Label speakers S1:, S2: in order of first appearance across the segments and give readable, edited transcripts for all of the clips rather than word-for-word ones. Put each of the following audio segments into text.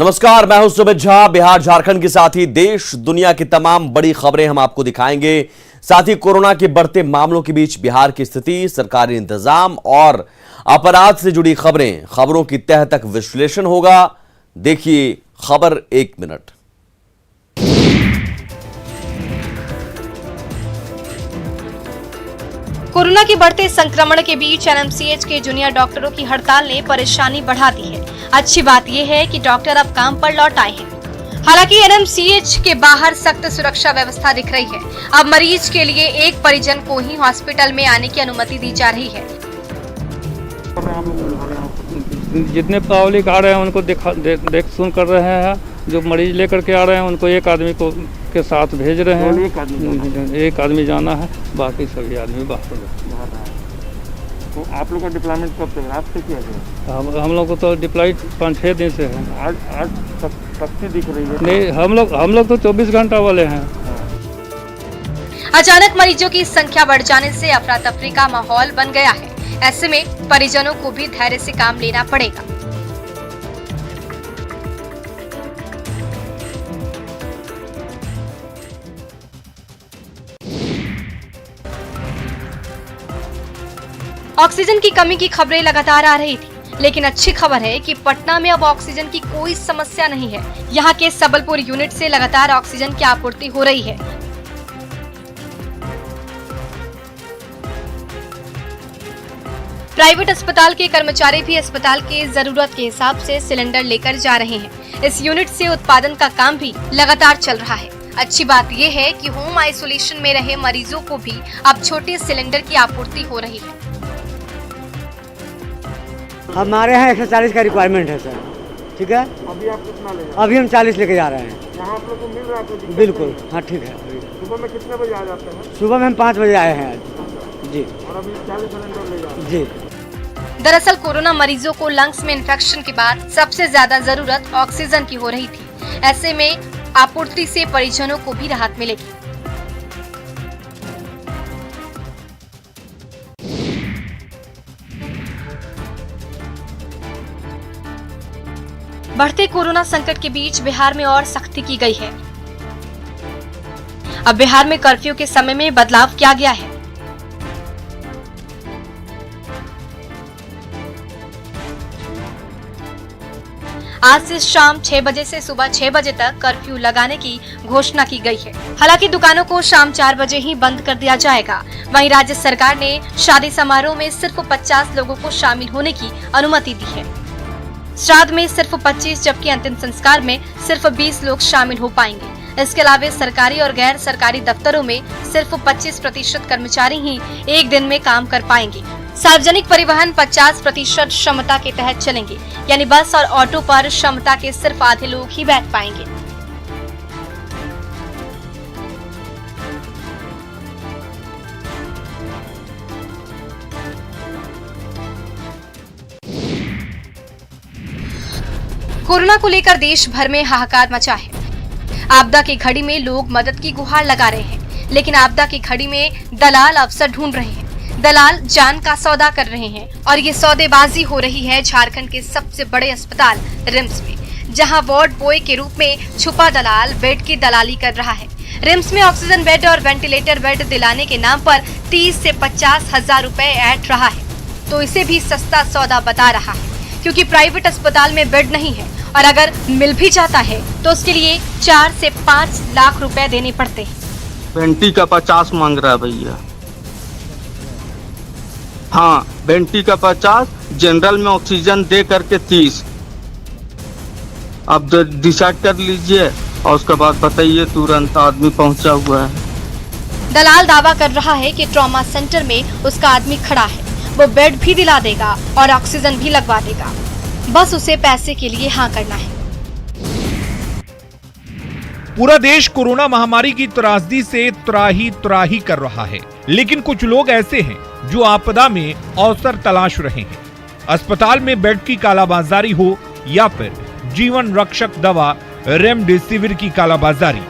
S1: नमस्कार, मैं हूं सुमित झा। बिहार झारखंड के साथ ही देश दुनिया की तमाम बड़ी खबरें हम आपको दिखाएंगे। साथ ही कोरोना के बढ़ते मामलों के बीच बिहार की स्थिति, सरकारी इंतजाम और अपराध से जुड़ी खबरों की तह तक विश्लेषण होगा। देखिए खबर एक मिनट।
S2: कोरोना के बढ़ते संक्रमण के बीच एनएमसीएच के जूनियर डॉक्टरों की हड़ताल ने परेशानी बढ़ा दी है। अच्छी बात यह है कि डॉक्टर अब काम पर लौट आए हैं। हालांकि एनएमसीएच के बाहर सख्त सुरक्षा व्यवस्था दिख रही है। अब मरीज के लिए एक परिजन को ही हॉस्पिटल में आने की अनुमति दी जा रही है।
S3: जितने पब्लिक आ रहे हैं उनको देख सुन कर रहे हैं। जो मरीज लेकर के आ रहे हैं उनको एक आदमी को के साथ भेज रहे हैं। एक आदमी जाना है, बाकी सभी आदमी बाहर है।
S4: तो आप लोग का डिप्लॉयमेंट कब से रात से किया गया?
S3: हम लोग को तो डिप्लॉय 5-6 दिन से है।
S4: आज सबसे दिख रही है?
S3: नहीं, हम लोग तो 24 घंटा वाले हैं।
S2: अचानक मरीजों की संख्या बढ़ जाने से अफरा तफरी का माहौल बन गया है। ऐसे में परिजनों को भी धैर्य से काम लेना पड़ेगा। ऑक्सीजन की कमी की खबरें लगातार आ रही थी, लेकिन अच्छी खबर है कि पटना में अब ऑक्सीजन की कोई समस्या नहीं है। यहाँ के सबलपुर यूनिट से लगातार ऑक्सीजन की आपूर्ति हो रही है। प्राइवेट अस्पताल के कर्मचारी भी अस्पताल के जरूरत के हिसाब से सिलेंडर लेकर जा रहे हैं। इस यूनिट से उत्पादन का काम भी लगातार चल रहा है। अच्छी बात यह है कि होम आइसोलेशन में रहे मरीजों को भी अब छोटे सिलेंडर की आपूर्ति हो रही है।
S5: हमारे यहाँ 140 का रिक्वायरमेंट है सर। ठीक है,
S4: अभी आप कितना ले?
S5: अभी हम 40 लेके जा रहे हैं।
S4: यहाँ आप लोग को मिल रहा है?
S5: बिल्कुल, हाँ ठीक है।
S4: सुबह में कितने बजे आ जाते हैं?
S5: सुबह में हम 5 बजे आए हैं आज। जी।
S4: और अभी 40 सिलेंडर ले जा रहे हैं?
S5: जी।
S2: दरअसल कोरोना मरीजों को लंग्स में इन्फेक्शन के बाद सबसे ज्यादा जरूरत ऑक्सीजन की हो रही थी। ऐसे में आपूर्ति से परिजनों को भी राहत मिलेगी। बढ़ते कोरोना संकट के बीच बिहार में और सख्ती की गई है। अब बिहार में कर्फ्यू के समय में बदलाव किया गया है। आज से शाम 6 बजे से सुबह 6 बजे तक कर्फ्यू लगाने की घोषणा की गई है। हालांकि दुकानों को शाम 4 बजे ही बंद कर दिया जाएगा। वहीं राज्य सरकार ने शादी समारोह में सिर्फ 50 लोगों को शामिल होने की अनुमति दी है। श्राद्ध में सिर्फ 25 जबकि अंतिम संस्कार में सिर्फ 20 लोग शामिल हो पाएंगे। इसके अलावा सरकारी और गैर सरकारी दफ्तरों में सिर्फ 25% कर्मचारी ही एक दिन में काम कर पाएंगे। सार्वजनिक परिवहन 50% क्षमता के तहत चलेंगे, यानी बस और ऑटो पर क्षमता के सिर्फ आधे लोग ही बैठ पाएंगे। कोरोना को लेकर देश भर में हाहाकार मचा है। आपदा की घड़ी में लोग मदद की गुहार लगा रहे हैं, लेकिन आपदा की घड़ी में दलाल अवसर ढूंढ रहे हैं। दलाल जान का सौदा कर रहे हैं और ये सौदेबाजी हो रही है झारखंड के सबसे बड़े अस्पताल रिम्स में, जहां वार्ड बॉय के रूप में छुपा दलाल बेड की दलाली कर रहा है। रिम्स में ऑक्सीजन बेड और वेंटिलेटर बेड दिलाने के नाम पर 30 से 50 हजार रुपए ऐंठ रहा है, तो इसे भी सस्ता सौदा बता रहा है, क्योंकि प्राइवेट अस्पताल में बेड नहीं है और अगर मिल भी जाता है तो उसके लिए 4 से 5 लाख रुपए देने पड़ते हैं।
S6: वेंटी का 50 मांग रहा है भैया। हाँ, वेंटी का 50, जनरल में ऑक्सीजन दे करके 30। अब डिसाइड कर लीजिए और उसके बाद बताइए। तुरंत आदमी पहुंचा हुआ है।
S2: दलाल दावा कर रहा है कि ट्रॉमा सेंटर में उसका आदमी खड़ा है, वो बेड भी दिला देगा और ऑक्सीजन भी लगवा देगा, बस उसे पैसे के लिए हाँ करना है।
S7: पूरा देश कोरोना महामारी की त्रासदी से त्राही कर रहा है, लेकिन कुछ लोग ऐसे हैं जो आपदा में अवसर तलाश रहे हैं। अस्पताल में बेड की कालाबाजारी हो या फिर जीवन रक्षक दवा रेमडेसिविर की कालाबाजारी।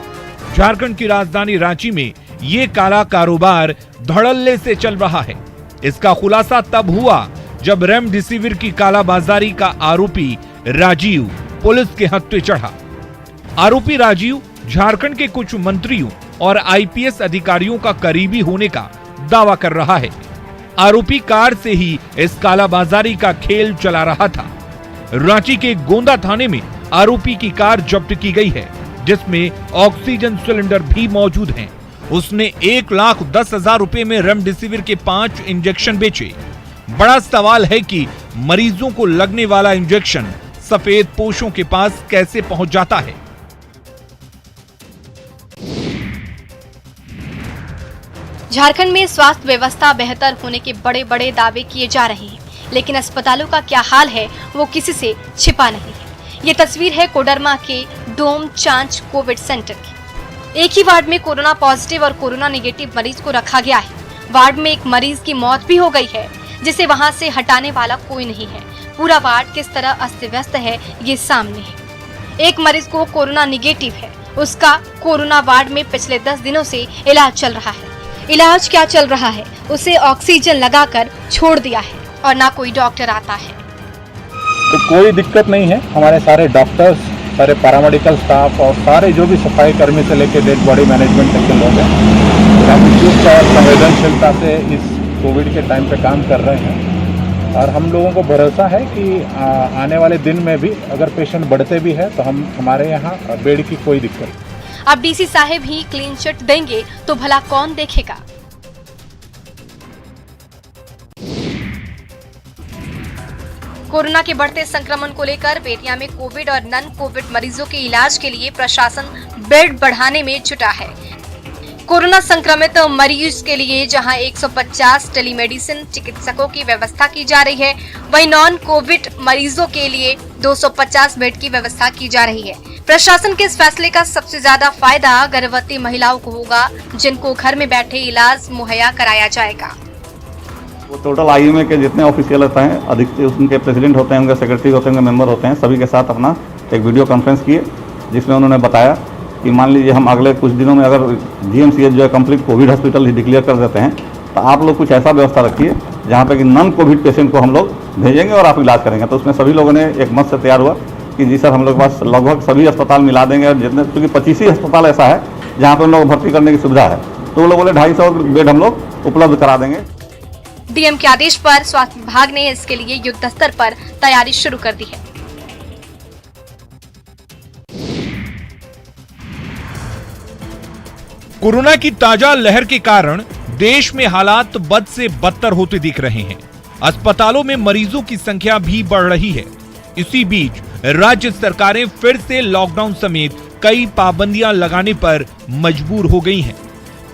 S7: झारखंड की राजधानी रांची में ये काला कारोबार धड़ल्ले से चल रहा है। इसका खुलासा तब हुआ जब रेमडेसिविर की कालाबाजारी का आरोपी राजीव पुलिस के हत्थे चढ़ा। आरोपी राजीव झारखंड के कुछ मंत्रियों और आईपीएस अधिकारियों का करीबी होने का दावा कर रहा है। आरोपी कार से ही इस कालाबाजारी का खेल चला रहा था। रांची के गोंदा थाने में आरोपी की कार जब्त की गई है, जिसमें ऑक्सीजन सिलेंडर भी मौजूद हैं। उसने 1,10,000 रुपए में रेमडेसिविर के 5 इंजेक्शन बेचे। बड़ा सवाल है कि मरीजों को लगने वाला इंजेक्शन सफेद पोशों के पास कैसे पहुंच जाता है।
S2: झारखंड में स्वास्थ्य व्यवस्था बेहतर होने के बड़े बड़े दावे किए जा रहे हैं, लेकिन अस्पतालों का क्या हाल है वो किसी से छिपा नहीं है। ये तस्वीर है कोडरमा के डोम चांच कोविड सेंटर की। एक ही वार्ड में कोरोना पॉजिटिव और कोरोना नेगेटिव मरीज को रखा गया है। वार्ड में एक मरीज की मौत भी हो गई है, जिसे वहां से हटाने वाला कोई नहीं है। पूरा वार्ड किस तरह अस्त व्यस्त है ये सामने है। एक मरीज को कोरोना निगेटिव है, उसका कोरोना वार्ड में पिछले 10 दिनों से इलाज चल रहा है। इलाज क्या चल रहा है, उसे ऑक्सीजन लगाकर छोड़ दिया है और ना कोई डॉक्टर आता है।
S8: तो कोई दिक्कत नहीं है। हमारे सारे डॉक्टर्स, सारे पैरामेडिकल स्टाफ और सारे जो भी सफाई कर्मी से लेकर डेड बॉडी मैनेजमेंट तक के लोग हैं, हम चुस्त और संवेदनशीलता से इस कोविड के टाइम पे काम कर रहे हैं। और हम लोगों को भरोसा है कि आने वाले दिन में भी अगर पेशेंट बढ़ते भी है तो हमारे यहाँ बेड की कोई दिक्कत नहीं।
S2: अब डीसी साहब ही क्लीन चिट देंगे तो भला कौन देखेगा। कोरोना के बढ़ते संक्रमण को लेकर बेतिया में कोविड और नॉन कोविड मरीजों के इलाज के लिए प्रशासन बेड बढ़ाने में जुटा है। कोरोना संक्रमित मरीज के लिए जहां 150 टेलीमेडिसिन चिकित्सकों की व्यवस्था की जा रही है, वहीं नॉन कोविड मरीजों के लिए 250 बेड की व्यवस्था की जा रही है। प्रशासन के इस फैसले का सबसे ज्यादा फायदा गर्भवती महिलाओं को होगा, जिनको घर में बैठे इलाज मुहैया कराया जाएगा।
S9: वो टोटल आईएमए के जितने ऑफिशियल होते हैं, अधिकतर उनके प्रेसिडेंट होते हैं, उनके सेक्रेटरी होते हैं, उनके मेंबर होते हैं, सभी के साथ अपना एक वीडियो कॉन्फ्रेंस किए, जिसमें उन्होंने बताया कि मान लीजिए हम अगले कुछ दिनों में अगर जीएमसीएच जो है कंप्लीट कोविड हॉस्पिटल ही डिक्लेयर कर देते हैं, तो आप लोग कुछ ऐसा व्यवस्था रखिए जहाँ पे कि नॉन कोविड पेशेंट को हम लोग भेजेंगे और आप इलाज करेंगे। तो उसमें सभी लोगों ने एक मत से तैयार हुआ कि जी सर, हम लोग के पास लगभग सभी अस्पताल मिला देंगे, और जितने क्योंकि 25 ही अस्पताल ऐसा है जहाँ पर हम लोग भर्ती करने की सुविधा है, तो वो लोग बोले 250 बेड हम लोग उपलब्ध करा देंगे।
S2: डीएम के आदेश पर स्वास्थ्य विभाग ने इसके लिए युद्ध स्तर पर तैयारी शुरू कर दी है।
S7: कोरोना की ताजा लहर के कारण देश में हालात बद से बदतर होते दिख रहे हैं। अस्पतालों में मरीजों की संख्या भी बढ़ रही है। इसी बीच राज्य सरकारें फिर से लॉकडाउन समेत कई पाबंदियां लगाने पर मजबूर हो गई हैं।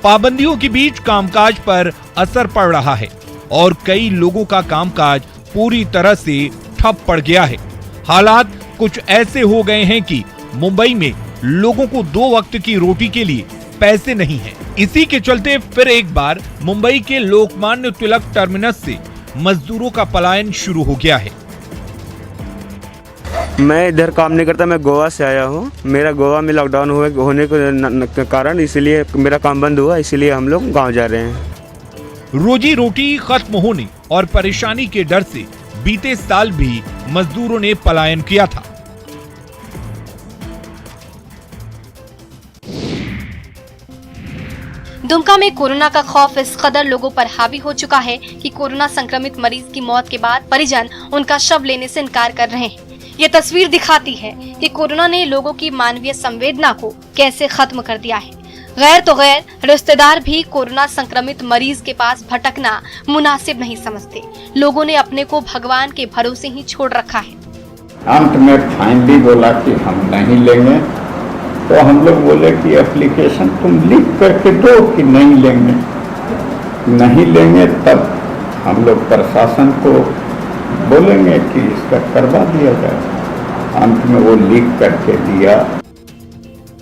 S7: पाबंदियों के बीच कामकाज पर असर पड़ रहा है और कई लोगों का कामकाज पूरी तरह से ठप पड़ गया है। हालात कुछ ऐसे हो गए हैं कि मुंबई में लोगों को 2 वक्त की रोटी के लिए पैसे नहीं हैं। इसी के चलते फिर एक बार मुंबई के लोकमान्य तिलक टर्मिनस से मजदूरों का पलायन शुरू हो गया है।
S5: मैं इधर काम नहीं करता, मैं गोवा से आया हूँ। मेरा गोवा में लॉकडाउन होने के कारण इसलिए मेरा काम बंद हुआ, इसीलिए हम लोग गाँव जा रहे हैं।
S7: रोजी रोटी खत्म होने और परेशानी के डर से बीते साल भी मजदूरों ने पलायन किया था।
S2: दुमका में कोरोना का खौफ इस कदर लोगों पर हावी हो चुका है कि कोरोना संक्रमित मरीज की मौत के बाद परिजन उनका शव लेने से इनकार कर रहे हैं। ये तस्वीर दिखाती है कि कोरोना ने लोगों की मानवीय संवेदना को कैसे खत्म कर दिया है। गैर तो गैर, रिश्तेदार भी कोरोना संक्रमित मरीज के पास भटकना मुनासिब नहीं समझते। लोगों ने अपने को भगवान के भरोसे ही छोड़ रखा है।
S10: अंत में फाइनली बोला कि हम नहीं लेंगे, तो हम लोग बोले कि एप्लीकेशन तुम लिख करके दो कि नहीं लेंगे। नहीं लेंगे तब हम लोग प्रशासन को बोलेंगे कि इसका करवा दिया जाए। अंत में वो लिख करके दिया।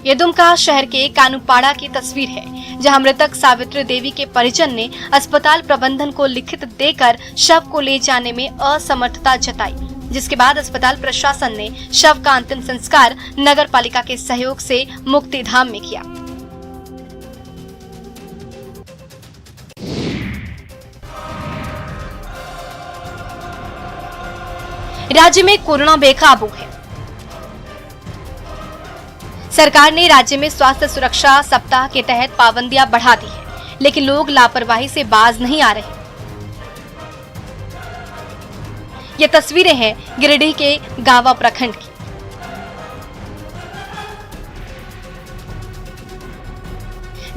S2: ये दुमका शहर के कानूपाड़ा की तस्वीर है, जहां मृतक सावित्री देवी के परिजन ने अस्पताल प्रबंधन को लिखित देकर शव को ले जाने में असमर्थता जताई, जिसके बाद अस्पताल प्रशासन ने शव का अंतिम संस्कार नगर पालिका के सहयोग से मुक्तिधाम में किया। राज्य में कोरोना बेकाबू है। सरकार ने राज्य में स्वास्थ्य सुरक्षा सप्ताह के तहत पाबंदियां बढ़ा दी है, लेकिन लोग लापरवाही से बाज नहीं आ रहे। ये तस्वीरें हैं गिरिडीह के गावा प्रखंड की।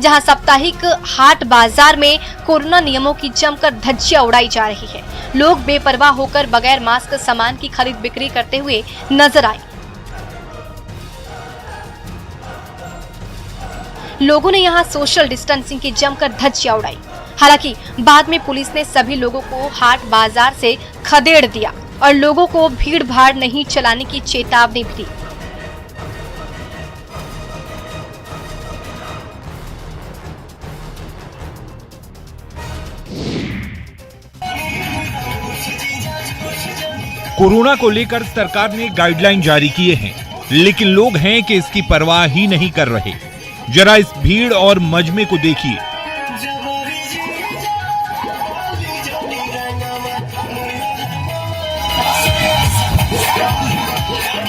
S2: जहां साप्ताहिक हाट बाजार में कोरोना नियमों की जमकर धज्जियां उड़ाई जा रही है। लोग बेपरवाह होकर बगैर मास्क सामान की खरीद बिक्री करते हुए नजर आए। लोगों ने यहां सोशल डिस्टेंसिंग की जमकर धज्जियां उड़ाई। हालांकि बाद में पुलिस ने सभी लोगों को हाट बाजार से खदेड़ दिया और लोगों को भीड़ भाड़ नहीं चलाने की चेतावनी भी दी।
S7: कोरोना को लेकर सरकार ने गाइडलाइन जारी किए हैं, लेकिन लोग हैं कि इसकी परवाह ही नहीं कर रहे। जरा इस भीड़ और मजमे को देखिए।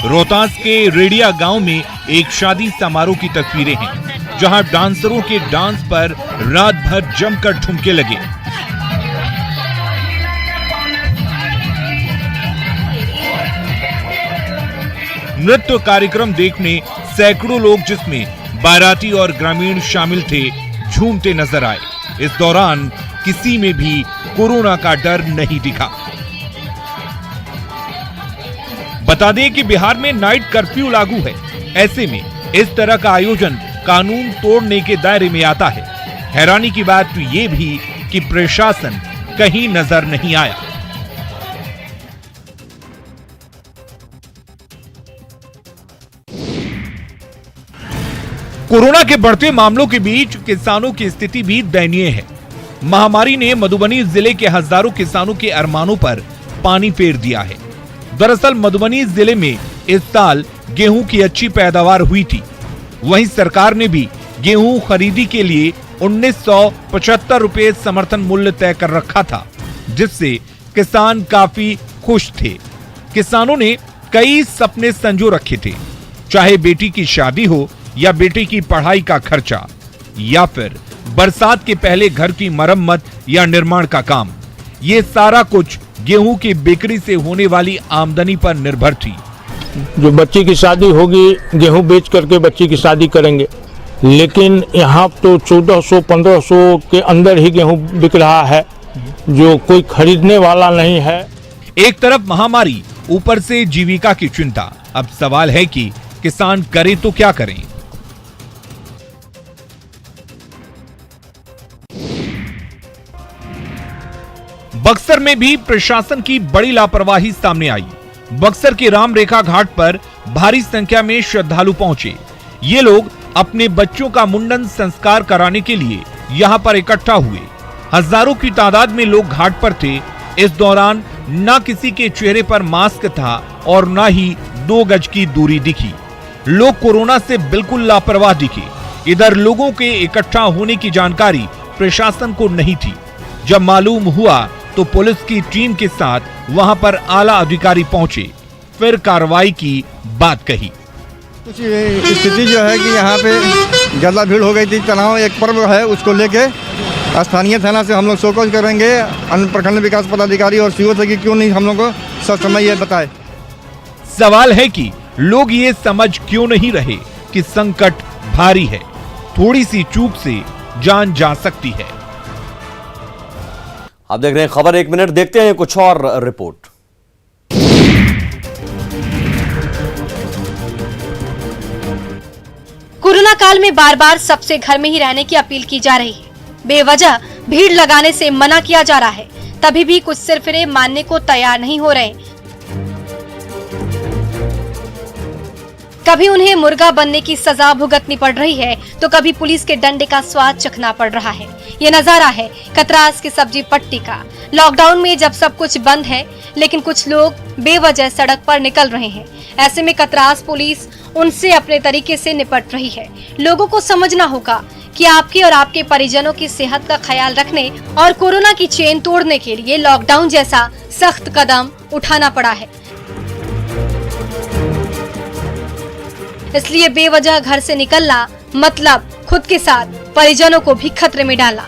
S7: रोहतास के रेडिया गांव में एक शादी समारोह की तस्वीरें हैं, जहां डांसरों के डांस पर रात भर जमकर ठुमके लगे। नृत्य कार्यक्रम देखने सैकड़ों लोग, जिसमें बाराती और ग्रामीण शामिल थे, झूमते नजर आए। इस दौरान किसी में भी कोरोना का डर नहीं दिखा। बता दें कि बिहार में नाइट कर्फ्यू लागू है। ऐसे में इस तरह का आयोजन कानून तोड़ने के दायरे में आता है। हैरानी की बात तो ये भी कि प्रशासन कहीं नजर नहीं आया। कोरोना के बढ़ते मामलों के बीच किसानों की स्थिति भी दयनीय है। महामारी ने मधुबनी जिले के हजारों किसानों के अरमानों पर पानी फेर दिया है। दरअसल मधुबनी जिले में इस साल गेहूं की अच्छी पैदावार हुई थी। वहीं सरकार ने भी गेहूं खरीदी के लिए 1975 रुपए समर्थन मूल्य तय कर रखा था, जिससे किसान काफी खुश थे। किसानों ने कई सपने संजो रखे थे, चाहे बेटी की शादी हो या बेटे की पढ़ाई का खर्चा, या फिर बरसात के पहले घर की मरम्मत या निर्माण का काम। ये सारा कुछ गेहूं की बिक्री से होने वाली आमदनी पर निर्भर थी।
S8: जो बच्ची की शादी होगी, गेहूं बेच करके बच्ची की शादी करेंगे, लेकिन यहाँ तो 1400-1500 के अंदर ही गेहूं बिक रहा है, जो कोई खरीदने वाला नहीं है।
S7: एक तरफ महामारी, ऊपर से जीविका की चिंता। अब सवाल है कि किसान करे तो क्या करें। बक्सर में भी प्रशासन की बड़ी लापरवाही सामने आई। बक्सर के राम रेखा घाट पर भारी संख्या में श्रद्धालु पहुंचे। ये लोग अपने बच्चों का मुंडन संस्कार कराने के लिए यहां पर इकट्ठा हुए। हजारों की तादाद में लोग घाट पर थे। इस दौरान न किसी के चेहरे पर मास्क था और न ही 2 गज की दूरी दिखी। लोग कोरोना से बिल्कुल लापरवाह दिखे। इधर लोगों के इकट्ठा होने की जानकारी प्रशासन को नहीं थी। जब मालूम हुआ तो पुलिस की टीम के साथ वहां पर आला अधिकारी पहुंचे, फिर कार्रवाई की बात कही।
S11: कुछ स्थिति जो है कि यहाँ पे ज्यादा भीड़ हो गई थी। तनाव एक पर्व है, उसको लेके स्थानीय थाना से हम लोग शोकॉज करेंगे। अन्य प्रखंड विकास पदाधिकारी और सीओ से कि क्यों नहीं हम लोग को ससमय ये बताए।
S7: सवाल है कि लोग ये समझ क्यों नहीं रहे कि संकट भारी है, थोड़ी सी चूक से जान जा सकती है।
S1: आप देख रहे हैं खबर 1 मिनट, देखते हैं कुछ और रिपोर्ट।
S2: कोरोना काल में बार बार सबसे घर में ही रहने की अपील की जा रही है। बेवजह भीड़ लगाने से मना किया जा रहा है, तभी भी कुछ सिरफिरे मानने को तैयार नहीं हो रहे। कभी उन्हें मुर्गा बनने की सजा भुगतनी पड़ रही है, तो कभी पुलिस के डंडे का स्वाद चखना पड़ रहा है। ये नजारा है कतरास की सब्जी पट्टी का। लॉकडाउन में जब सब कुछ बंद है, लेकिन कुछ लोग बेवजह सड़क पर निकल रहे हैं। ऐसे में कतरास पुलिस उनसे अपने तरीके से निपट रही है। लोगों को समझना होगा कि आपके और आपके परिजनों की सेहत का ख्याल रखने और कोरोना की चेन तोड़ने के लिए लॉकडाउन जैसा सख्त कदम उठाना पड़ा है। इसलिए बेवजह घर से निकलना मतलब खुद के साथ परिजनों को भी खतरे में डाला।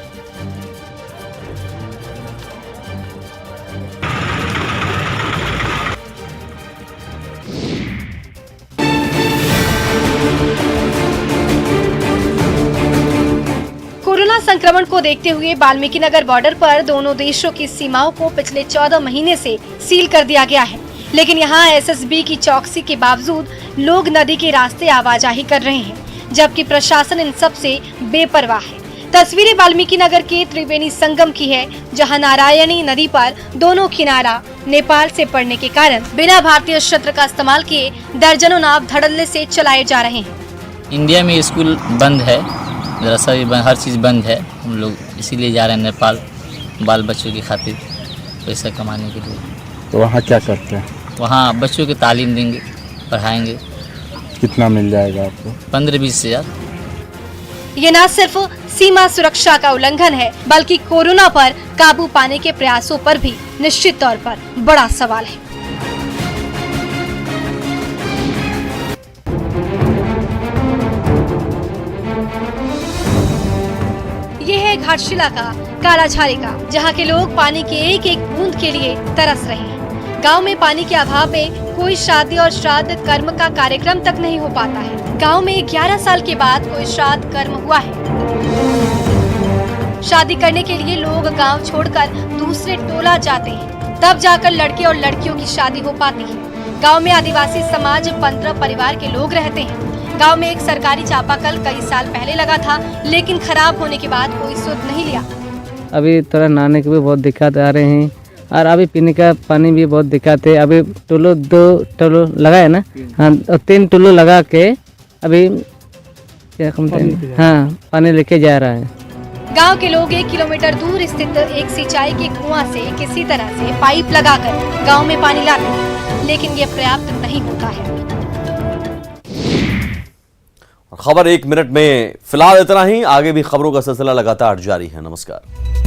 S2: कोरोना संक्रमण को देखते हुए वाल्मीकि नगर बॉर्डर पर दोनों देशों की सीमाओं को पिछले 14 महीने से सील कर दिया गया है, लेकिन यहां एसएसबी की चौकसी के बावजूद लोग नदी के रास्ते आवाजाही कर रहे हैं, जबकि प्रशासन इन सब से बेपरवाह है। तस्वीरें वाल्मीकि नगर के त्रिवेणी संगम की है, जहां नारायणी नदी पर दोनों किनारा नेपाल से पड़ने के कारण बिना भारतीय क्षेत्र का इस्तेमाल किए दर्जनों नाव धड़ल्ले से चलाए जा रहे हैं।
S12: इंडिया में स्कूल बंद है, मदरसा भी हर चीज़ बंद है। हम लोग इसीलिए जा रहे हैं नेपाल, बाल बच्चों की खातिर पैसा कमाने के लिए।
S8: तो वहाँ क्या करते हैं?
S12: वहाँ बच्चों की तालीम देंगे, पढ़ाएंगे।
S8: कितना मिल जाएगा आपको?
S12: 15-20 हज़ार।
S2: ये न सिर्फ सीमा सुरक्षा का उल्लंघन है, बल्कि कोरोना पर काबू पाने के प्रयासों पर भी निश्चित तौर पर बड़ा सवाल है। ये है घाटशिला का कालाझारी का, जहाँ के लोग पानी के एक एक बूंद के लिए तरस रहे हैं। गांव में पानी के अभाव में कोई शादी और श्राद्ध कर्म का कार्यक्रम तक नहीं हो पाता है। गांव में 11 साल के बाद कोई श्राद्ध कर्म हुआ है। शादी करने के लिए लोग गांव छोड़कर दूसरे टोला जाते हैं, तब जाकर लड़के और लड़कियों की शादी हो पाती है। गांव में आदिवासी समाज 15 परिवार के लोग रहते हैं। गांव में एक सरकारी चापाकल कई साल पहले लगा था, लेकिन खराब होने के बाद कोई सुध नहीं लिया।
S13: अभी थोड़ा नहाने की भी बहुत दिक्कत आ रहे हैं, और अभी पीने का पानी भी बहुत दिक्कत है। अभी टुल्लू 2 टुल्लू लगा है ना, हाँ, और 3 टुल्लू लगा के अभी क्या हाँ पानी लेके जा रहा है।
S2: गांव के लोग 1 किलोमीटर दूर स्थित एक सिंचाई के कुआं से किसी तरह से पाइप लगाकर गांव में पानी लाते हैं, लेकिन ये पर्याप्त नहीं होता है।
S1: खबर 1 मिनट में फिलहाल इतना ही। आगे भी खबरों का सिलसिला लगातार जारी है। नमस्कार।